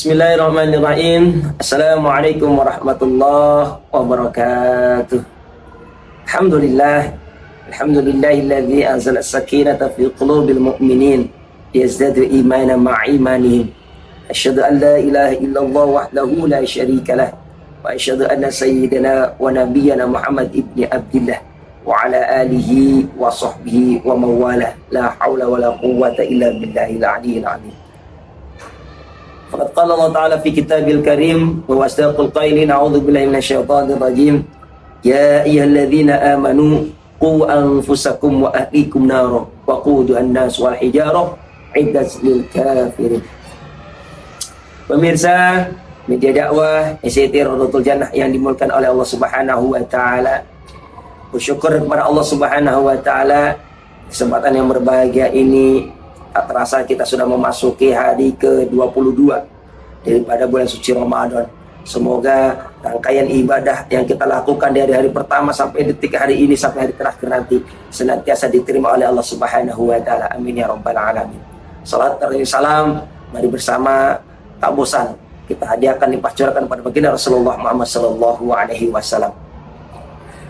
Bismillahirrahmanirrahim. Assalamualaikum warahmatullahi wabarakatuh. Alhamdulillahilladzi anzala as-sakinata fi qulubil mu'minin yazdadu imanan ma'a imanihim. Asyhadu an la ilaha illallah wahdahu la syarikalah wa asyhadu anna sayyidina wa nabiyyana Muhammad ibni Abdillah wa ala alihi wa sahbihi wa mawalah. La haula wa la quwwata illa billahil aliyyil azim. Faqad qala Allah Ta'ala fi kitabil karim wa asdaqul qailin a'udzu billahi minasyaitonir rajim. Ya ayyuhalladzina amanu qu anfusakum wa ahlikum nara wa quduhan nas wal hijarah iddat lil kafirin. Pemirsa media dakwah SCT Rodotul Jannah yang dimulakan oleh Allah Subhanahu wa taala. Bersyukur kepada Allah Subhanahu wa taala, kesempatan yang berbahagia ini tak terasa kita sudah memasuki hari ke-22 daripada bulan suci Ramadan. Semoga rangkaian ibadah yang kita lakukan dari hari pertama sampai detik hari ini sampai hari terakhir nanti senantiasa diterima oleh Allah Subhanahu wa taala. Amin ya rabbal alamin. Salat dan salam mari bersama tak bosan kita hadiahkan dipacurkan pada baginda Rasulullah Muhammad sallallahu alaihi wasallam.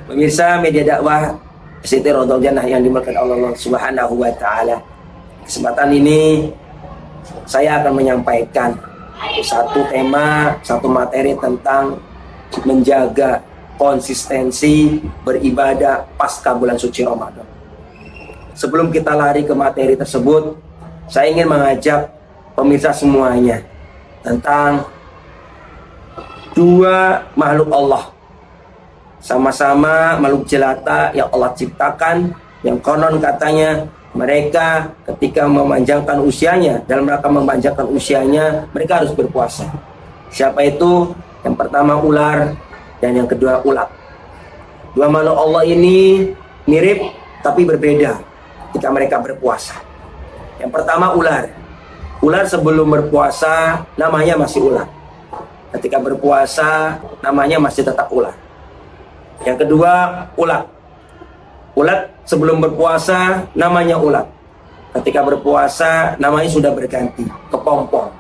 Pemirsa media dakwah SCT Rodotul Jannah yang dimuliakan Allah Subhanahu wa taala. Kesempatan ini saya akan menyampaikan satu tema, satu materi tentang menjaga konsistensi beribadah pasca bulan suci Ramadan. Sebelum kita lari ke materi tersebut, saya ingin mengajak pemirsa semuanya tentang dua makhluk Allah. Sama-sama makhluk jelata yang Allah ciptakan, yang konon katanya mereka ketika memanjangkan usianya, dalam rangka memanjangkan usianya, mereka harus berpuasa. Siapa itu? Yang pertama ular, dan yang kedua ulat. Dua makhluk Allah ini mirip tapi berbeda ketika mereka berpuasa. Yang pertama ular. Ular sebelum berpuasa namanya masih ular. Ketika berpuasa namanya masih tetap ular. Yang kedua ulat. Ulat sebelum berpuasa namanya ulat. Ketika berpuasa namanya sudah berganti kepompong.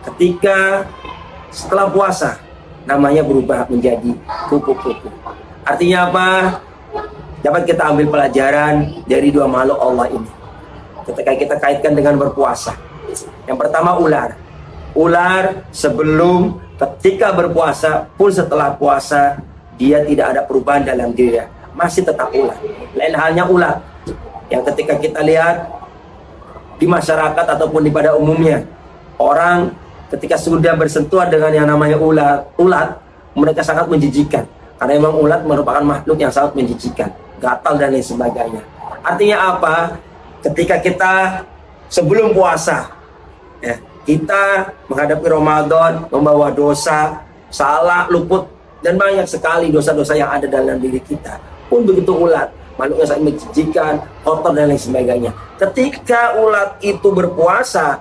Ketika setelah puasa namanya berubah menjadi kupu-kupu. Artinya apa? Dapat kita ambil pelajaran dari dua makhluk Allah ini ketika kita kaitkan dengan berpuasa. Yang pertama ular. Ular sebelum, ketika berpuasa pun setelah puasa dia tidak ada perubahan dalam dirinya, masih tetap ular. Lain halnya ulat yang ketika kita lihat di masyarakat ataupun di pada umumnya, orang ketika sudah bersentuhan dengan yang namanya ulat mereka sangat menjijikkan, karena memang ulat merupakan makhluk yang sangat menjijikkan, gatal dan lain sebagainya. Artinya apa? Ketika kita sebelum puasa ya, kita menghadapi Ramadan membawa dosa, salah, luput, dan banyak sekali dosa-dosa yang ada dalam diri kita. Pun begitu ulat, makhluknya sangat menjijikkan, kotor dan lain sebagainya. Ketika ulat itu berpuasa,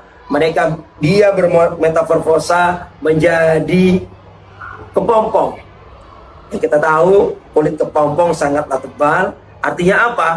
dia bermetamorfosa menjadi kepompong. Yang kita tahu kulit kepompong sangatlah tebal. Artinya apa?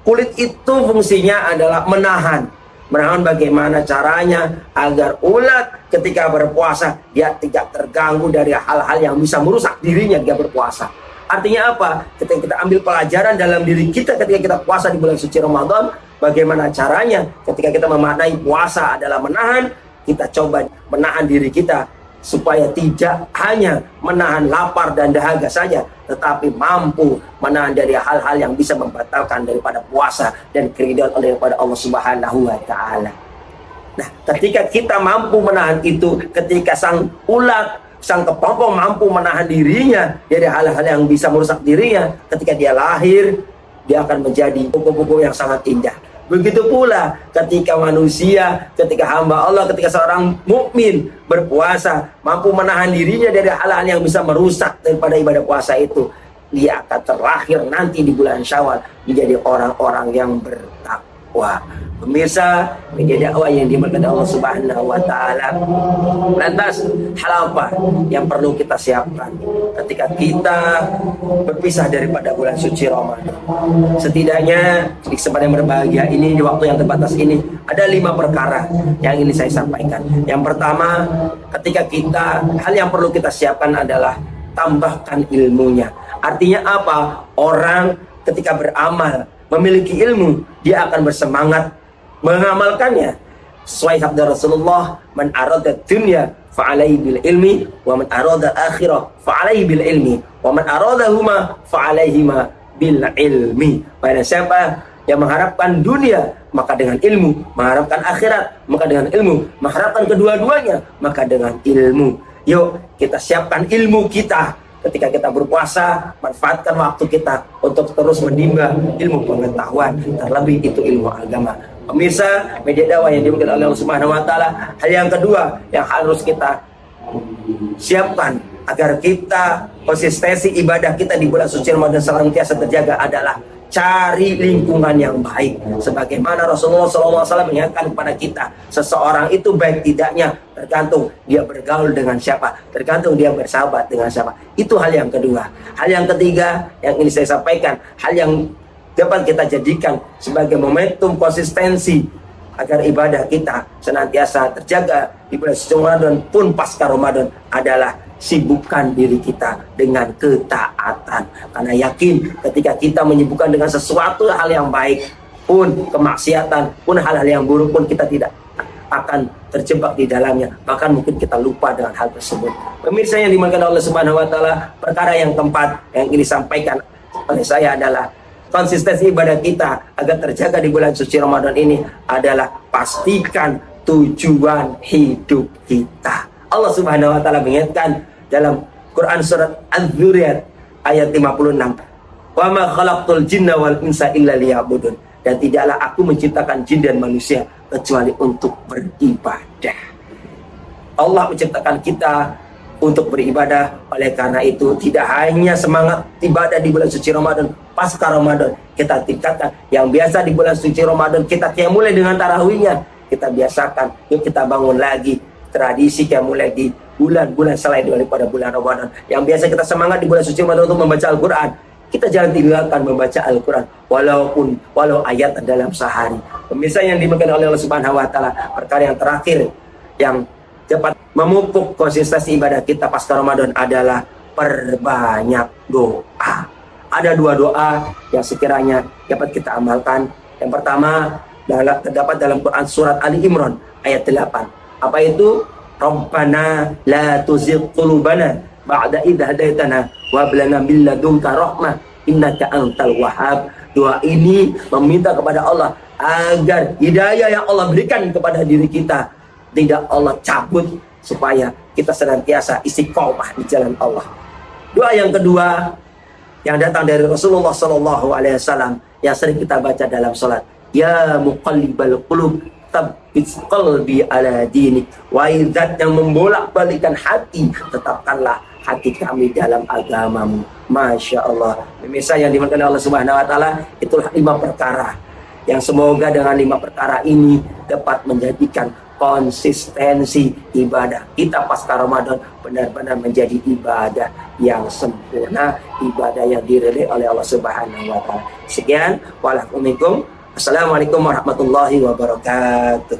Kulit itu fungsinya adalah menahan. Menahan bagaimana caranya agar ulat ketika berpuasa dia tidak terganggu dari hal-hal yang bisa merusak dirinya dia berpuasa. Artinya apa? Ketika kita ambil pelajaran dalam diri kita ketika kita puasa di bulan suci Ramadan, bagaimana caranya ketika kita memaknai puasa adalah menahan, kita coba menahan diri kita supaya tidak hanya menahan lapar dan dahaga saja, tetapi mampu menahan dari hal-hal yang bisa membatalkan daripada puasa dan keridhaan daripada Allah Subhanahu wa taala. Nah, ketika kita mampu menahan itu, ketika sang ulat, sang kepompong mampu menahan dirinya dari hal-hal yang bisa merusak dirinya, ketika dia lahir, dia akan menjadi kupu-kupu yang sangat indah. Begitu pula ketika manusia, ketika hamba Allah, ketika seorang mukmin berpuasa, mampu menahan dirinya dari hal-hal yang bisa merusak daripada ibadah puasa itu, dia akan terlahir nanti di bulan Syawal menjadi orang-orang yang bertakwa. Pemirsa media dakwah yang dimuliakan Allah Subhanahu wa taala. Lantas hal apa yang perlu kita siapkan ketika kita berpisah daripada bulan suci Ramadan? Setidaknya di kesempatan yang berbahagia ini, di waktu yang terbatas ini, ada 5 perkara yang ingin saya sampaikan. Yang pertama, ketika hal yang perlu kita siapkan adalah tambahkan ilmunya. Artinya apa? Orang ketika beramal, memiliki ilmu, dia akan bersemangat mengamalkannya. Sesuai sabda Rasulullah, man arada dunya fa'alaihi bil ilmi, wa man arada akhirah fa'alaihi bil ilmi, wa man aradahuma fa'alaihima bil ilmi. Pada siapa yang mengharapkan dunia, maka dengan ilmu, mengharapkan akhirat, maka dengan ilmu, mengharapkan kedua-duanya, maka dengan ilmu. Yuk kita siapkan ilmu kita. Ketika kita berpuasa, manfaatkan waktu kita untuk terus menimba ilmu pengetahuan, terlebih itu ilmu agama. Pemirsa media dakwah yang dimuliakan oleh Allah Subhanahu wa taala, hal yang kedua yang harus kita siapkan agar kita konsistensi ibadah kita di bulan suci Ramadan senantiasa terjaga adalah cari lingkungan yang baik. Sebagaimana Rasulullah SAW mengingatkan kepada kita, seseorang itu baik tidaknya tergantung dia bergaul dengan siapa, tergantung dia bersahabat dengan siapa. Itu hal yang kedua. Hal yang ketiga yang ini saya sampaikan, hal yang dapat kita jadikan sebagai momentum konsistensi agar ibadah kita senantiasa terjaga di bulan suci Ramadan pun pasca Ramadan adalah sibukkan diri kita dengan ketaatan. Karena yakin ketika kita menyibukkan dengan sesuatu hal yang baik pun kemaksiatan, pun hal-hal yang buruk pun kita tidak akan terjebak di dalamnya. Bahkan mungkin kita lupa dengan hal tersebut. Pemirsa yang dimuliakan Allah Subhanahu wa taala, perkara yang keempat yang ingin disampaikan oleh saya adalah konsistensi ibadah kita agar terjaga di bulan suci Ramadan ini adalah pastikan tujuan hidup kita. Allah Subhanahu wa taala mengingatkan dalam Quran surat Az-Dzuriyat ayat 56, "Wa ma khalaqtul jinna wal insa illa liya'budun." Dan tidaklah aku menciptakan jin dan manusia kecuali untuk beribadah. Allah menciptakan kita untuk beribadah. Oleh karena itu tidak hanya semangat ibadah di bulan suci Ramadan, pasca Ramadan kita tingkatkan. Yang biasa di bulan suci Ramadan kita mulai dengan tarawihnya, kita biasakan. Yuk kita bangun lagi tradisi mulai di bulan-bulan selain daripada bulan Ramadan. Yang biasa kita semangat di bulan suci Ramadan untuk membaca Al-Quran, kita jangan tinggalkan membaca Al-Quran walau ayat dalam sehari. Pemirsa yang dimuliakan oleh Allah Subhanahu wa taala, perkara yang terakhir yang dapat memupuk konsistensi ibadah kita pasca Ramadan adalah perbanyak doa. Ada 2 doa yang sekiranya dapat kita amalkan. Yang pertama terdapat dalam Quran surat Ali Imran ayat 8. Apa itu? Rabbana la tuzigh qulubana ba'da idh hadaitana wa hab lana min ladunka rahmah innaka antal wahhab. Doa ini meminta kepada Allah agar hidayah yang Allah berikan kepada diri kita tidak Allah cabut, supaya kita senantiasa istiqomah di jalan Allah. Doa yang kedua yang datang dari Rasulullah SAW yang sering kita baca dalam salat, ya muqallibal qulub tsabbit qalbi ala dinik. Wahai zat yang membolak-balikkan hati, tetapkanlah hati kami dalam agamamu. Masya Allah. Pemirsa yang dimuliakan Allah Subhanahu wa taala, itulah 5 perkara yang semoga dengan 5 perkara ini dapat menjadikan konsistensi ibadah kita pasca Ramadan benar-benar menjadi ibadah yang sempurna, ibadah yang diridhai oleh Allah Subhanahu wa taala. Sekian, wassalamualaikum warahmatullahi wabarakatuh.